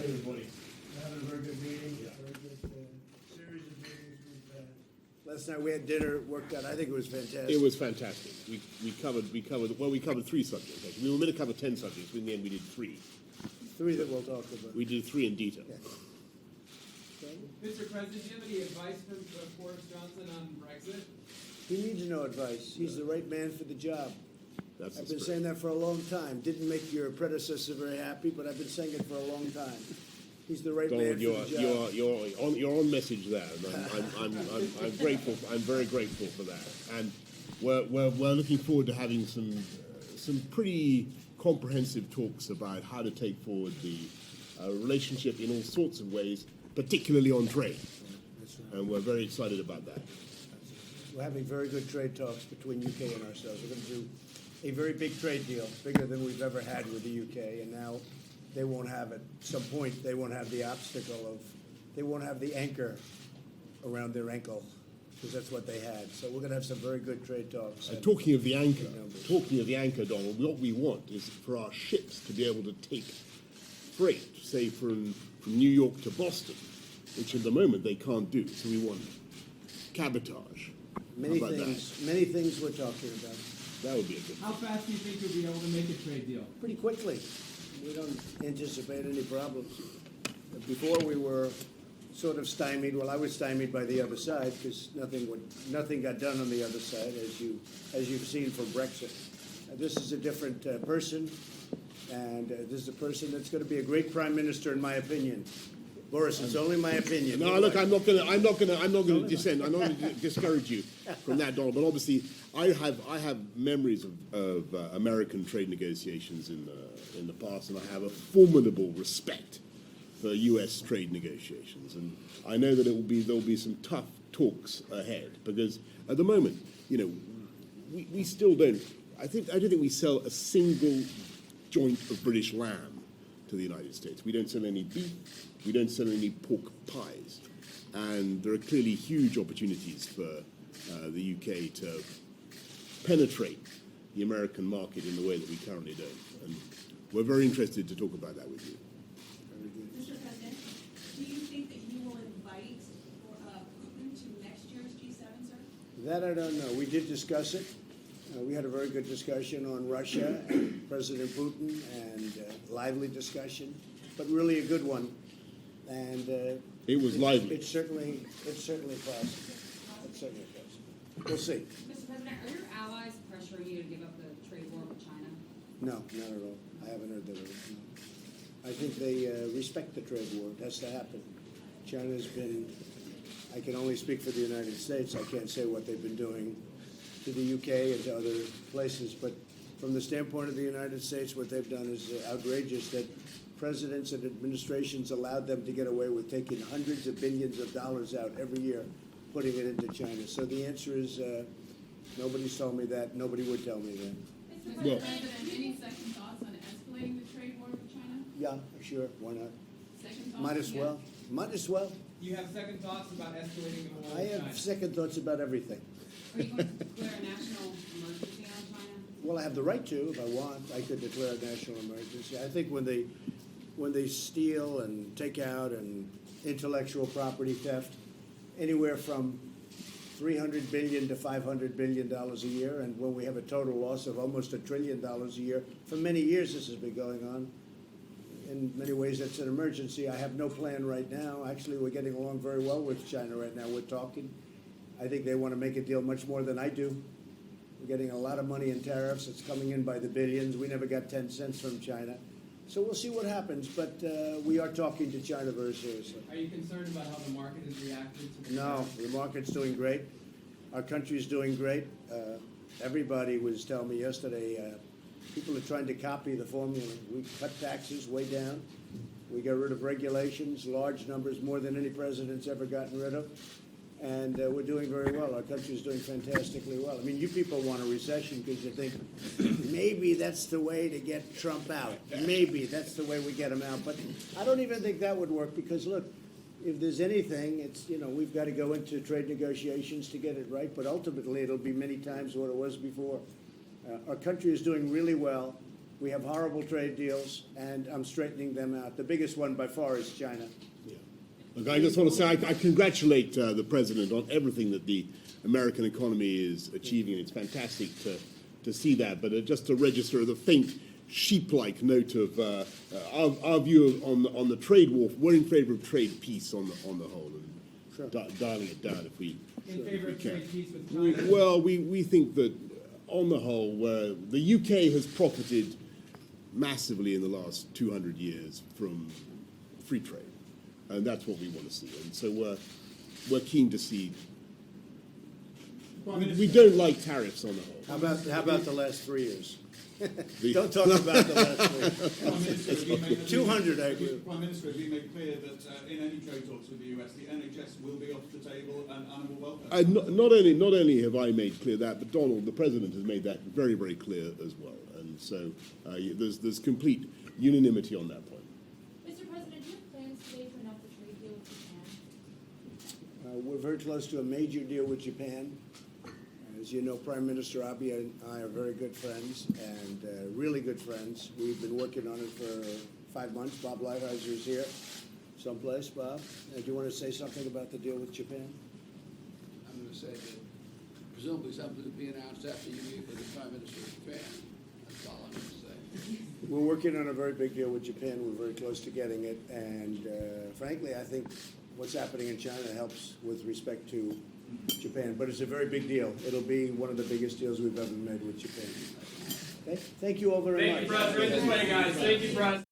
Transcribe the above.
everybody. We're having a very good meeting, Yeah. very good series of meetings we've had. Last night we had dinner, worked out, I think it was fantastic. It was fantastic. We covered three subjects, actually. We were meant to cover 10 subjects, but in the end we did three. Three that we'll talk about. We did three in detail. Yeah. Mr. President, do you have any advice for Boris Johnson on Brexit? He needs no advice, he's the right man for the job. That's the I've been spirit. saying that for a long time. Didn't make your predecessor very happy, but I've been saying it for a long time. He's the right man Donald, for the job. you're on message there, and I'm grateful. I'm very grateful for that. And we're looking forward to having some pretty comprehensive talks about how to take forward the relationship in all sorts of ways, particularly on trade. That's right. And we're very excited about that. We're having very good trade talks between UK and ourselves. We're going to do a very big trade deal, bigger than we've ever had with the UK, and now they won't have at some point, they won't have the obstacle of, they won't have the anchor around their ankle, because that's what they had. So we're going to have some very good trade talks. And talking of the anchor, Donald, what we want is for our ships to be able to take freight, say from New York to Boston, which at the moment they can't do. So we want cabotage. Many How about things we're talking about. That would be a good How fast do you think you'll be able to make a trade deal? Pretty quickly. We don't anticipate any problems. Before we were sort of stymied. Well, I was stymied by the other side because nothing got done on the other side, as you've seen for Brexit. This is a different person, and this is a person that's going to be a great prime minister, in my opinion. Boris, it's only my opinion. No, look, I'm not going to dissent. I'm not going to discourage you from that, Donald. But obviously, I have memories of American trade negotiations in the past, and I have a formidable respect for U.S. trade negotiations. And I know that there'll be some tough talks ahead, because at the moment, we still don't. I don't think we sell a single joint of British lamb to the United States. We don't sell any beef. We don't sell any pork pies. And there are clearly huge opportunities for the UK to penetrate the American market in the way that we currently don't. And we're very interested to talk about that with you. Mr. President, do you think that you will invite Putin to next year's G7, sir? That I don't know. We did discuss it. We had a very good discussion on Russia and President Putin, and lively discussion, but really a good one. And It was lively. It's certainly possible. It's certainly possible. We'll see. Mr. President, are your allies pressuring you to give up the trade war with China? No, not at all. I haven't heard that. No. I think they respect the trade war. It has to happen. China's been, I can only speak for the United States. I can't say what they've been doing to the UK and to other places, but from the standpoint of the United States, what they've done is outrageous, that presidents and administrations allowed them to get away with taking hundreds of billions of dollars out every year, putting it into China. So the answer is, nobody's told me that. Nobody would tell me that. Mr. Well- President, any second thoughts on escalating the trade war with China? Yeah, sure. Why not? Second thoughts? Might as again? well. Might as well. You have second thoughts about escalating the war I with China? have second thoughts about everything. Are you going to declare a national emergency on China? Well, I have the right to, if I want. I could declare a national emergency. I think when they steal and take out and intellectual property theft, anywhere from $300 billion to $500 billion a year, and when we have a total loss of almost $1 trillion a year, for many years this has been going on. In many ways, it's an emergency. I have no plan right now. Actually, we're getting along very well with China right now. We're talking. I think they want to make a deal much more than I do. We're getting a lot of money in tariffs. It's coming in by the billions. We never got 10 cents from China. So we'll see what happens, but we are talking to China very seriously. Are you concerned about how the market has reacted to the No, the market's doing great. Our country's doing great. Everybody was telling me yesterday, people are trying to copy the formula. We cut taxes way down. We got rid of regulations, large numbers, more than any president's ever gotten rid of. And we're doing very well. Our country's doing fantastically well. I mean, you people want a recession because you think maybe that's the way to get Trump out. Maybe that's the way we get him out. But I don't even think that would work because, look, if there's anything, it's, we've got to go into trade negotiations to get it right. But ultimately, it'll be many times what it was before. Our country is doing really well. We have horrible trade deals, and I'm straightening them out. The biggest one by far is China. Look, I just want to say I congratulate the president on everything that the American economy is achieving. It's fantastic to see that, but just to register the faint sheep-like note of our view on the trade war. We're in favor of trade peace on the whole, and Sure. dialing it down if we. In favor of can. trade peace with China. Well, we think that on the whole, the UK has profited massively in the last 200 years from free trade, and that's what we want to see. And so we're keen to see. We don't like tariffs on the whole. How about the last 3 years? The- Don't talk about the last 3 years. Prime Minister, have you made- 200, I agree. Prime Minister, have you made clear that in any trade talks with the US, the NHS will be off the table and animal welfare? Not only have I made clear that, but Donald, the president, has made that very, very clear as well. And so there's complete unanimity on that point. Mr. President, do you have plans today to announce a trade deal with Japan? We're very close to a major deal with Japan. As you know, Prime Minister Abe and I are very good friends, and really good friends. We've been working on it for 5 months. Bob Lighthizer is here someplace. Bob, do you want to say something about the deal with Japan? I'm going to say that presumably something to be announced after you meet with the Prime Minister of Japan. That's all I'm going to say. We're working on a very big deal with Japan. We're very close to getting it. And frankly, I think what's happening in China helps with respect to Japan. But it's a very big deal. It'll be one of the biggest deals we've ever made with Japan. Okay? Thank you all very much. Thank you, President. This way, guys. Thank you, President.